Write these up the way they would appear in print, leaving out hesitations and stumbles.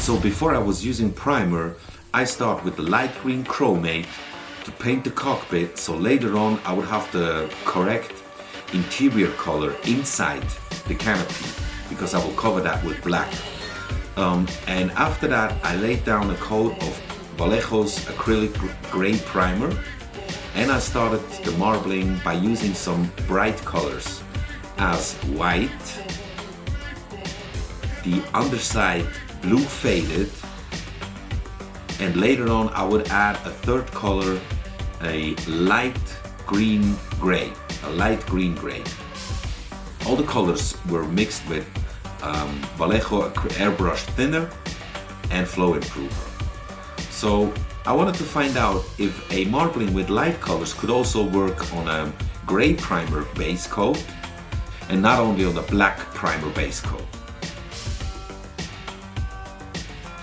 So before I was using primer, I start with the light green chromate to paint the cockpit, so later on I would have the correct interior color inside the canopy, because I will cover that with black. And after that I laid down a coat of Vallejo's acrylic gray primer, and I started the marbling by using some bright colors as white, the underside blue faded, and later on I would add a third color, a light green gray, All the colors were mixed with Vallejo Airbrush thinner and flow improver. So I wanted to find out if a marbling with light colors could also work on a gray primer base coat and not only on the black primer base coat.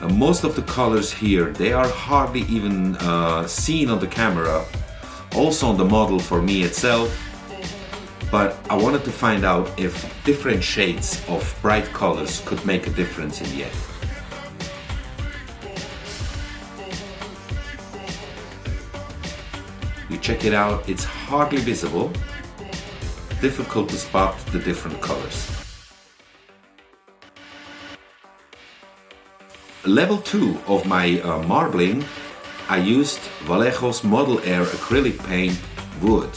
Now, most of the colors here, they are hardly even seen on the camera, also on the model for me itself, but I wanted to find out if different shades of bright colors could make a difference in the end. You check it out, it's hardly visible, difficult to spot the different colors. Level 2 of my marbling, I used Vallejo's Model Air acrylic paint wood.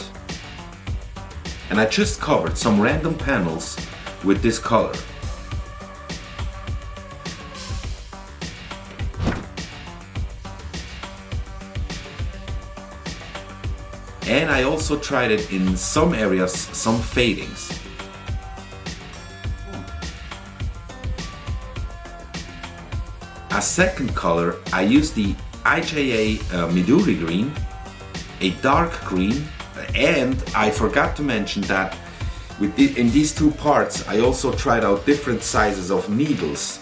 And I just covered some random panels with this color. And I also tried it in some areas, some fadings. A second color, I used the IJA Midori green, a dark green, and I forgot to mention that in these two parts I also tried out different sizes of needles.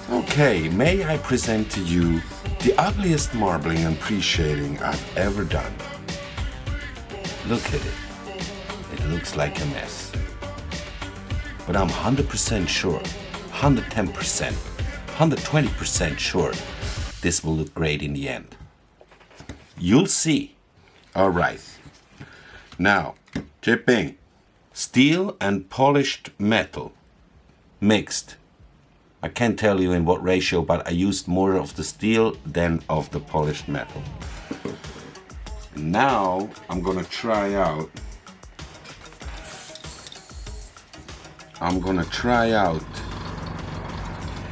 Okay, may I present to you the ugliest marbling and pre-shading I've ever done. Look at it. It looks like a mess. But I'm 100% sure, 110%, 120% sure this will look great in the end. You'll see. Alright. Now, chipping. Steel and polished metal. Mixed. I can't tell you in what ratio, but I used more of the steel than of the polished metal. Now I'm gonna try out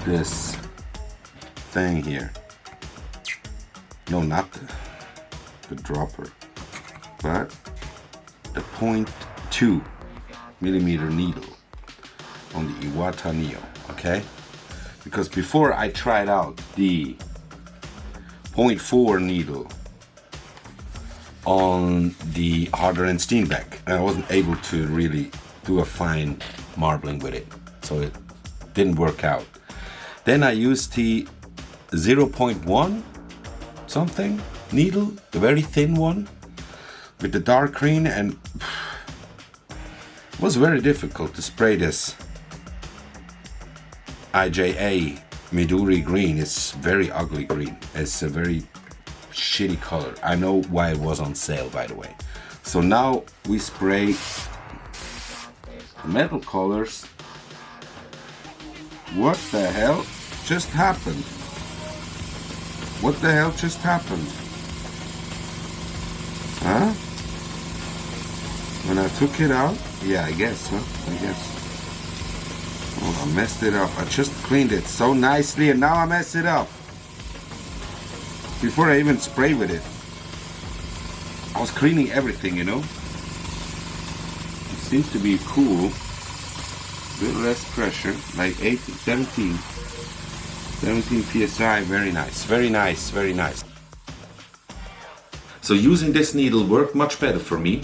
this thing here. No, not the dropper, but the 0.2 millimeter needle on the Iwata Neo, okay? Because before I tried out the 0.4 needle on the Harder and Steenbeck, and I wasn't able to really do a fine marbling with it, so it didn't work out. Then I used the 0.1 something needle, the very thin one with the dark green, and it was very difficult to spray this IJA Midori green. It's very ugly green. It's a very shitty color. I know why it was on sale, by the way. So now we spray metal colors. What the hell just happened? What the hell just happened? Huh? When I took it out? Yeah, I guess, huh? I guess. Oh, I messed it up. I just cleaned it so nicely and now I mess it up. Before I even spray with it, I was cleaning everything, you know. It seems to be cool. A bit less pressure, like 17 psi. Very nice, very nice, very nice. So using this needle worked much better for me.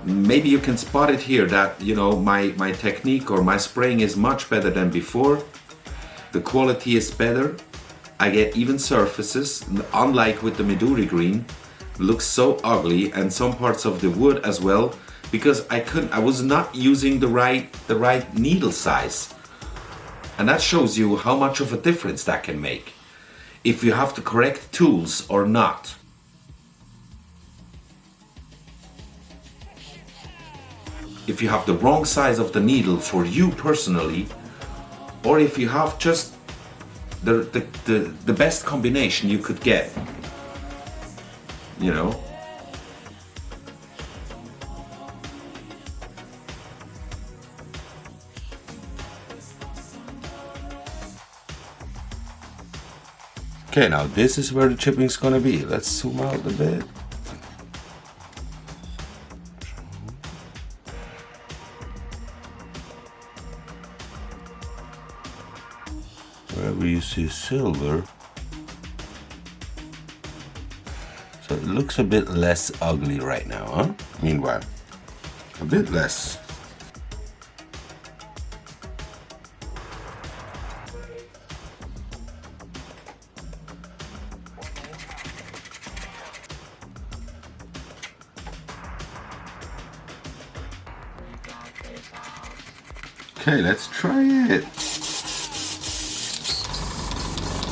Maybe you can spot it here that, you know, my technique or my spraying is much better than before. The quality is better. I get even surfaces, unlike with the Midori green. It looks so ugly, and some parts of the wood as well, because I was not using the right needle size. And that shows you how much of a difference that can make, if you have the correct tools or not. If you have the wrong size of the needle for you personally, or if you have just the best combination you could get, you know. Okay, now this is where the chipping's gonna be. Let's zoom out a bit. Wherever you see silver, so it looks a bit less ugly right now, huh? Meanwhile, a bit less. Okay, let's try it.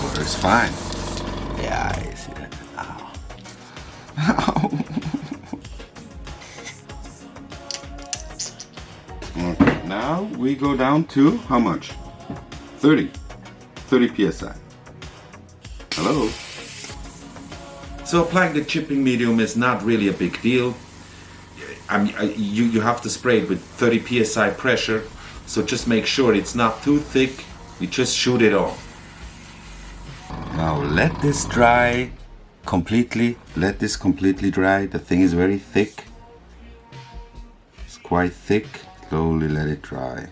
Works fine. Yeah, I see that. Ow. Ow. Okay, now we go down to how much? 30 psi. Hello. So applying the chipping medium is not really a big deal. You have to spray it with 30 psi pressure. So just make sure it's not too thick, you just shoot it on. Now let this dry completely, let this completely dry. The thing is very thick. It's quite thick. Slowly let it dry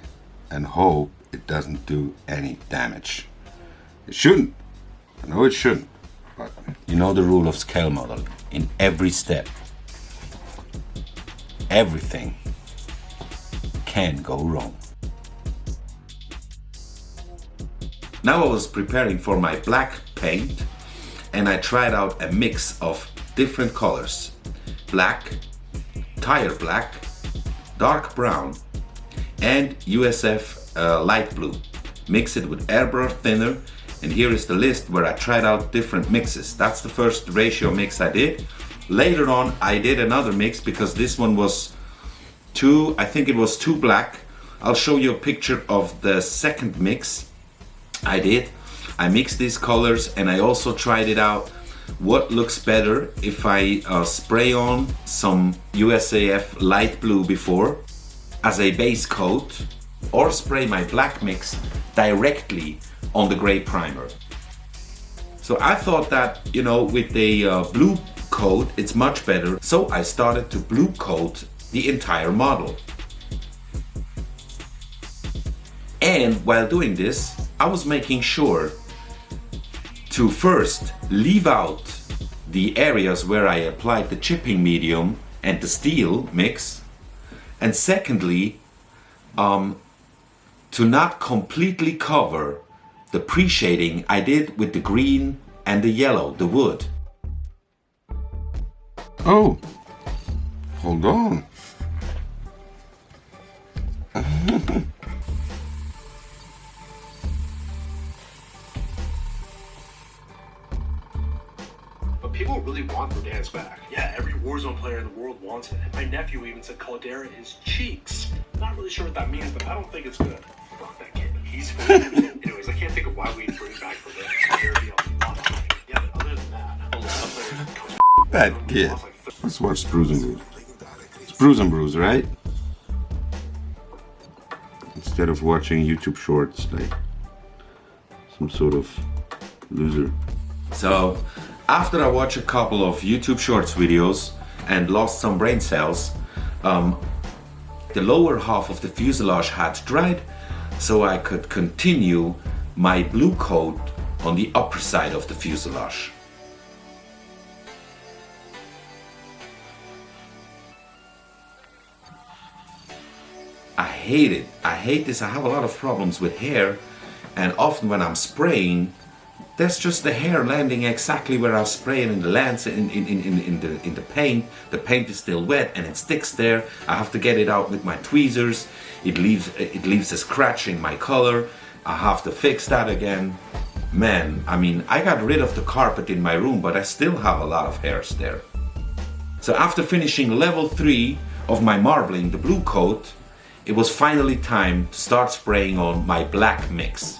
and hope it doesn't do any damage. It shouldn't. I know it shouldn't. But you know the rule of scale model. In every step, everything can go wrong. Now I was preparing for my black paint and I tried out a mix of different colors. Black, tire black, dark brown and USF light blue. Mix it with airbrush thinner, and here is the list where I tried out different mixes. That's the first ratio mix I did. Later on I did another mix because this one was I think it was too black. I'll show you a picture of the second mix I did. I mixed these colors and I also tried it out what looks better if I spray on some USAF light blue before as a base coat, or spray my black mix directly on the gray primer. So I thought that, you know, with the blue coat it's much better, so I started to blue coat the entire model. And while doing this, I was making sure to first leave out the areas where I applied the chipping medium and the steel mix, and secondly, to not completely cover the pre-shading I did with the green and the yellow, the wood. oh, hold on. People really want Verdansk back. Yeah, every Warzone player in the world wants it. My nephew even said Caldera is cheeks. Not really sure what that means, but I don't think it's good. Fuck that kid. He's anyways, I can't think of why we'd bring back Verdansk. There'd be a lot of things. Yeah, but other than that, a lot of players coach. Bad kid. Let's watch Spruce and Bruce. Spruce and Bruce, right? Instead of watching YouTube shorts like some sort of loser. So after I watched a couple of YouTube Shorts videos and lost some brain cells, the lower half of the fuselage had dried, so I could continue my blue coat on the upper side of the fuselage. I hate it. I hate this. I have a lot of problems with hair, and often when I'm spraying, there's just the hair landing exactly where I was spraying in the lens, in the paint. The paint is still wet and it sticks there. I have to get it out with my tweezers. It leaves a scratch in my color. I have to fix that again. Man, I mean, I got rid of the carpet in my room, but I still have a lot of hairs there. So after finishing level 3 of my marbling, the blue coat, it was finally time to start spraying on my black mix.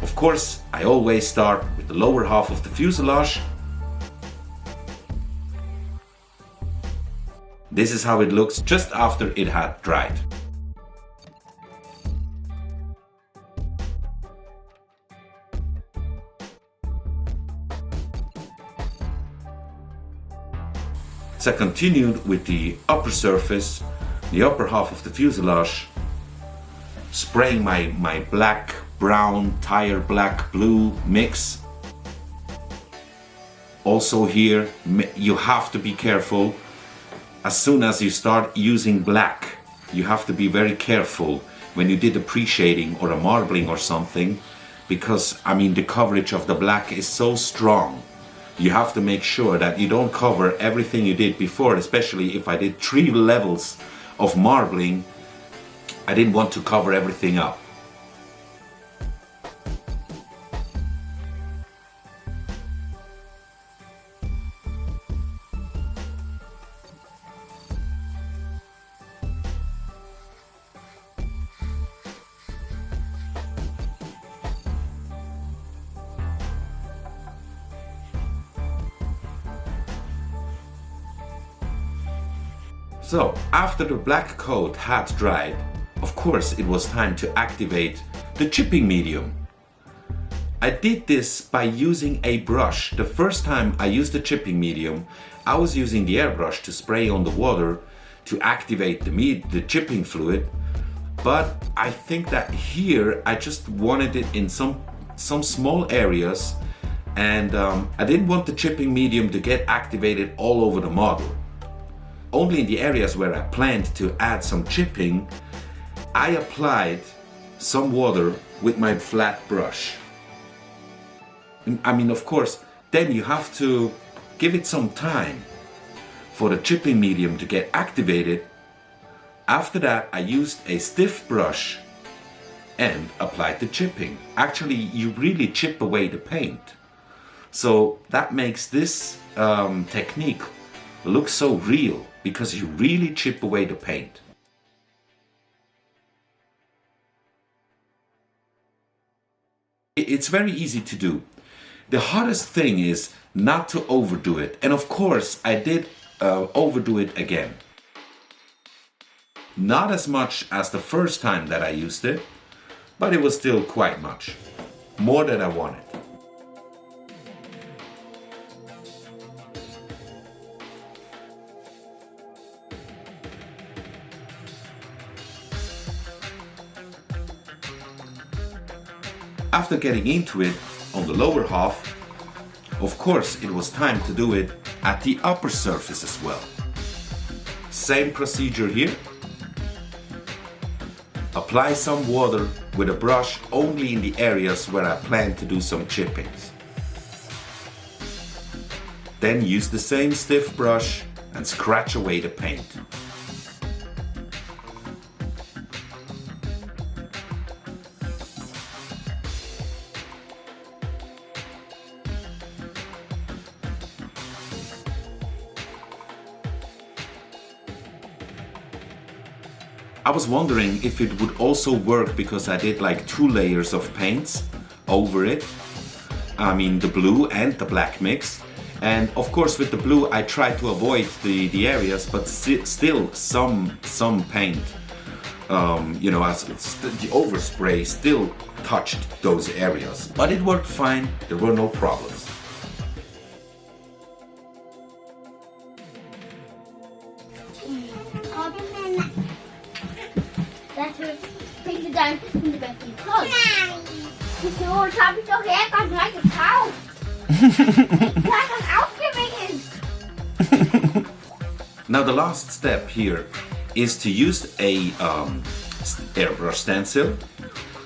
Of course, I always start with the lower half of the fuselage. This is how it looks just after it had dried. So I continued with the upper surface, the upper half of the fuselage, spraying my black, brown, tire black, blue mix. Also here, you have to be careful. As soon as you start using black, you have to be very careful when you did a pre-shading or a marbling or something, because I mean the coverage of the black is so strong. You have to make sure that you don't cover everything you did before, especially if I did 3 levels of marbling. I didn't want to cover everything up. So, after the black coat had dried, of course it was time to activate the chipping medium. I did this by using a brush. The first time I used the chipping medium, I was using the airbrush to spray on the water to activate the chipping fluid, but I think that here I just wanted it in some small areas, and I didn't want the chipping medium to get activated all over the model. Only in the areas where I planned to add some chipping, I applied some water with my flat brush. I mean, of course, then you have to give it some time for the chipping medium to get activated. After that, I used a stiff brush and applied the chipping. Actually, you really chip away the paint. So that makes this technique look so real, because you really chip away the paint. It's very easy to do. The hardest thing is not to overdo it. And of course, I did overdo it again. Not as much as the first time that I used it, but it was still quite much. More than I wanted. After getting into it on the lower half, of course it was time to do it at the upper surface as well. Same procedure here. Apply some water with a brush only in the areas where I plan to do some chippings. Then use the same stiff brush and scratch away the paint. I was wondering if it would also work because I did like 2 layers of paints over it. I mean the blue and the black mix. And of course with the blue I tried to avoid the areas, but still some paint, you know, as the overspray still touched those areas. But it worked fine, there were no problems. Pinky down in the back of your clothes. Hvis du har tabt så kan jeg godt nok et krav. Jeg kan afgivningen. Now the last step here is to use a airbrush stencil,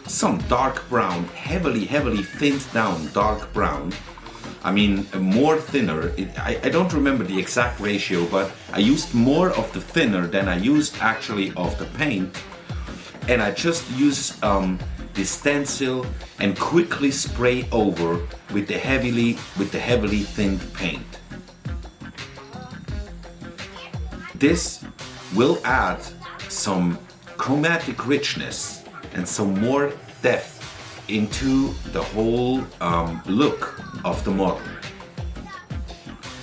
some dark brown, heavily thinned down dark brown, I mean, more thinner. I don't remember the exact ratio, but I used more of the thinner than I used actually of the paint. And I just use the stencil and quickly spray over with the heavily thinned paint. This will add some chromatic richness and some more depth into the whole look of the model.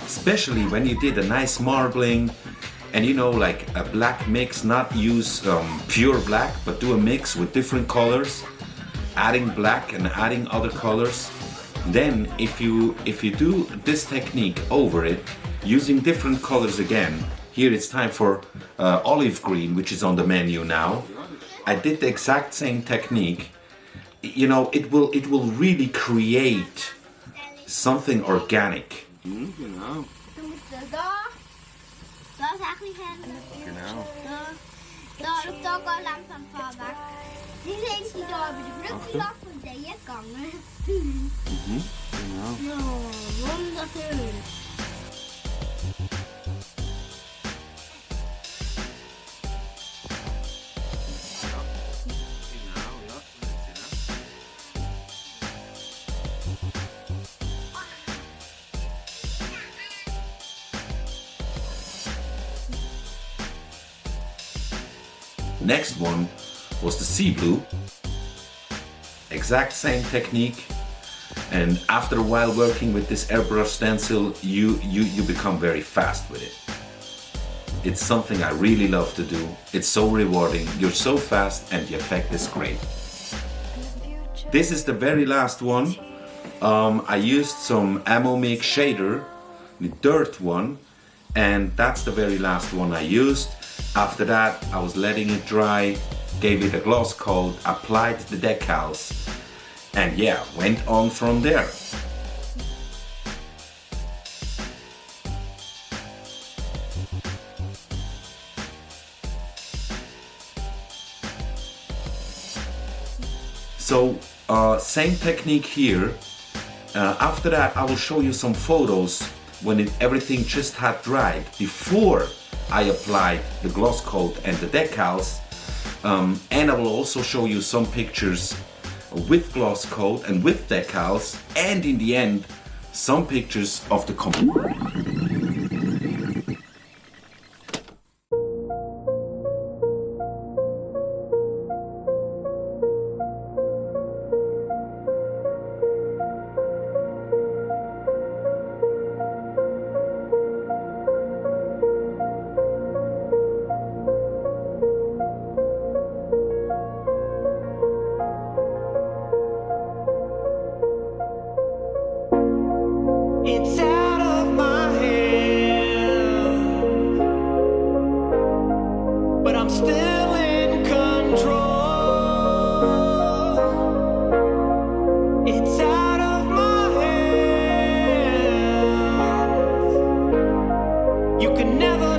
Especially when you did a nice marbling and you know, like a black mix, not use pure black, but do a mix with different colors, adding black and adding other colors. Then if you do this technique over it, using different colors again, here it's time for olive green, which is on the menu now. I did the exact same technique. You know, it will really create something organic. Genau. Du musst da Sachen hin. Genau. Da går langsam vorwärts. Die sehen die da über die Brücke gelaufen und der hier gegangen. Genau. Ja, wunderschön. Next one was the sea blue. Exact same technique, and after a while working with this airbrush stencil, you become very fast with it. It's something I really love to do. It's so rewarding. You're so fast and the effect is great. This is the very last one. I used some Mk shader, the dirt one, and that's the very last one I used. After that, I was letting it dry, gave it a gloss coat, applied the decals, and yeah, went on from there. So, same technique here. After that, I will show you some photos when everything just had dried before I applied the gloss coat and the decals, and I will also show you some pictures with gloss coat and with decals, and in the end some pictures of the It's out of my hand, but I'm still in control. It's out of my hands. You can never